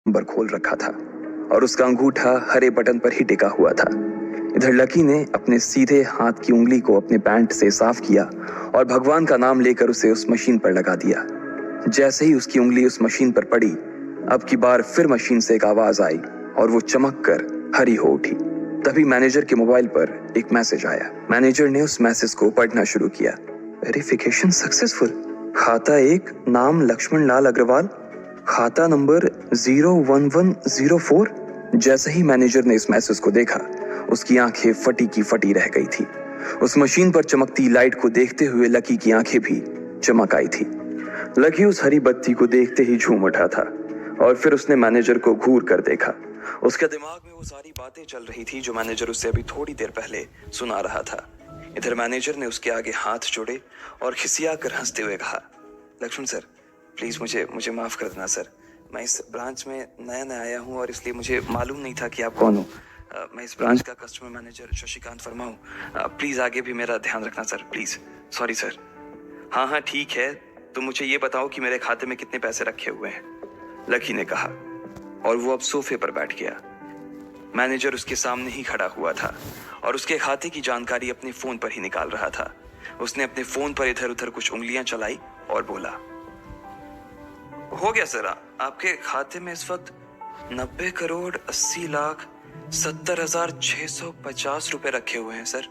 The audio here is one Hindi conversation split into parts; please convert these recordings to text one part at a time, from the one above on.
नंबर खोल रखा था और उसका अंगूठा हरे बटन पर ही टिका हुआ था। इधर लकी ने अपने सीधे हाथ की उंगली को अपने पैंट से साफ किया और भगवान का नाम लेकर उसे उस मशीन पर लगा दिया। जैसे ही उसकी उंगली उस मशीन पर पड़ी, अब की बार फिर मशीन से एक आवाज आई और वो चमक कर हरी हो उठी। तभी मैनेजर के मोबाइल पर एक मैसेज आया। मैनेजर ने उस मैसेज को पढ़ना शुरू किया। Verification successful. खाता 1, नाम लक्ष्मण लाल अग्रवाल, खाता नंबर 01104। जैसे ही मैनेजर ने इस मैसेज को देखा, उसकी आंखें फटी की फटी रह गई थी। उस मशीन पर चमकती लाइट को देखते हुए लकी की आंखें भी चमक आई थी। लकी उस हरी बत्ती को देखते ही झूम उठा था और फिर उसने मैनेजर को घूर कर देखा। उसके दिमाग में वो सारी बातें चल रही थी जो मैनेजर उसे अभी थोड़ी देर पहले सुना रहा था। इधर मैनेजर ने उसके आगे हाथ जोड़े और खिसिया कर हंसते हुए कहा, लक्ष्मण सर, प्लीज मुझे मुझे माफ कर देना सर। मैं इस ब्रांच में नया नया आया हूँ और इसलिए मुझे मालूम नहीं था कि आप कौन हो। मैं इस ब्रांच का कस्टमर मैनेजर शशिकांत वर्मा हूँ। प्लीज आगे भी मेरा ध्यान रखना सर, प्लीज। Sorry sir. हाँ हाँ ठीक है, तो मुझे ये बताओ कि मेरे खाते में कितने पैसे रखे हुए हैं, लकी ने कहा और वो अब सोफे पर बैठ गया। मैनेजर उसके सामने ही खड़ा हुआ था और उसके खाते की जानकारी अपने फोन पर ही निकाल रहा था। उसने अपने फोन पर इधर उधर कुछ उंगलियां चलाई और बोला, हो गया सर, आपके खाते में इस वक्त 90,80,70,650 रुपए रखे हुए हैं सर।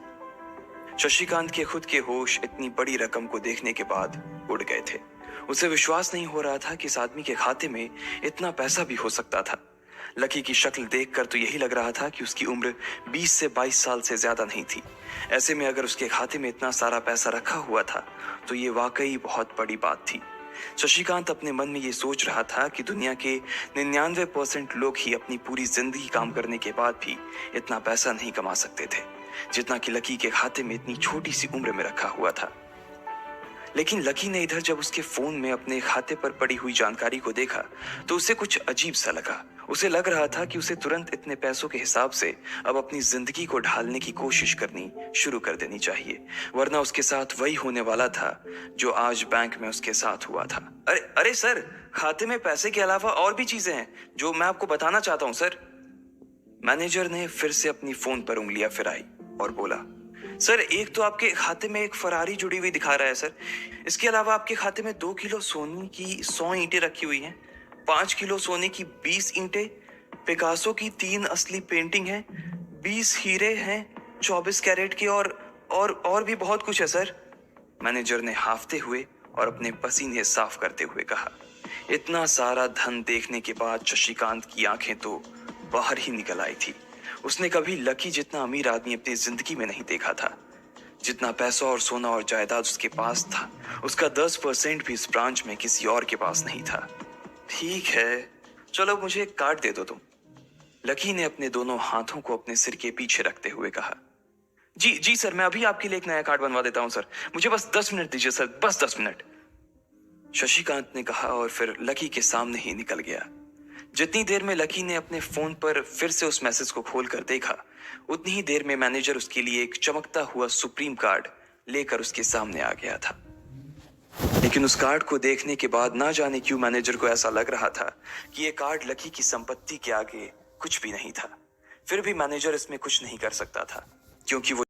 शशिकांत के खुद के होश इतनी बड़ी रकम को देखने के बाद उड़ गए थे। उसे विश्वास नहीं हो रहा था कि इस आदमी के खाते में इतना पैसा भी हो सकता था। लकी की शक्ल देखकर तो यही लग रहा था कि उसकी उम्र 20 से 22 साल से ज्यादा नहीं थी। ऐसे में अगर उसके खाते में इतना सारा पैसा रखा हुआ था तो ये वाकई बहुत बड़ी बात थी। शशिकांत अपने मन में ये सोच रहा था कि दुनिया के 99% लोग ही अपनी पूरी जिंदगी काम करने के बाद भी इतना पैसा नहीं कमा सकते थे जितना कि लकी के खाते में इतनी छोटी सी उम्र में रखा हुआ था। लेकिन लकी ने इधर जब उसके फोन में अपने खाते पर पड़ी हुई जानकारी को देखा तो उसे कुछ अजीब सा लगा। उसे लग रहा था कि उसे तुरंत इतने पैसों के हिसाब से अब अपनी जिंदगी को ढालने की कोशिश करनी शुरू कर देनी चाहिए, वरना उसके साथ वही होने वाला था जो आज बैंक में उसके साथ हुआ था। अरे अरे सर, खाते में पैसे के अलावा और भी चीजें हैं जो मैं आपको बताना चाहता हूँ सर। मैनेजर ने फिर से अपनी फोन पर उंगलियां फिराई और बोला, सर एक तो आपके खाते में एक फरारी जुड़ी हुई दिखा रहा है सर। इसके अलावा आपके खाते में 2 किलो सोने की 100 ईंटें रखी हुई हैं, 5 किलो सोने की 20 ईंटें, पिकासो की 3 असली पेंटिंग है, 20 हीरे हैं 24 कैरेट के और भी बहुत कुछ है सर। मैनेजर ने हाफते हुए और अपने पसीने साफ करते हुए कहा। इतना सारा धन देखने के बाद शशिकांत की आंखें तो बाहर ही निकल आई थी। उसने कभी लकी जितना अमीर आदमी अपनी जिंदगी में नहीं देखा था। जितना पैसा और सोना और जायदाद उसके पास था, उसका 10% भी इस ब्रांच में किसी और के पास नहीं था। ठीक है, चलो मुझे एक कार्ड दे दो तुम, लकी ने अपने दोनों हाथों को अपने सिर के पीछे रखते हुए कहा। जी जी सर, मैं अभी आपके लिए एक नया कार्ड बनवा देता हूँ सर, मुझे बस 10 मिनट दीजिए सर, बस 10 मिनट, शशिकांत ने कहा और फिर लकी के सामने ही निकल गया। जितनी देर में लकी ने अपने फोन पर फिर से उस मैसेज को खोलकर देखा, उतनी ही देर में मैनेजर उसके लिए एक चमकता हुआ सुप्रीम कार्ड लेकर उसके सामने आ गया था। लेकिन उस कार्ड को देखने के बाद ना जाने क्यों मैनेजर को ऐसा लग रहा था कि यह कार्ड लकी की संपत्ति के आगे कुछ भी नहीं था। फिर भी मैनेजर इसमें कुछ नहीं कर सकता था क्योंकि वो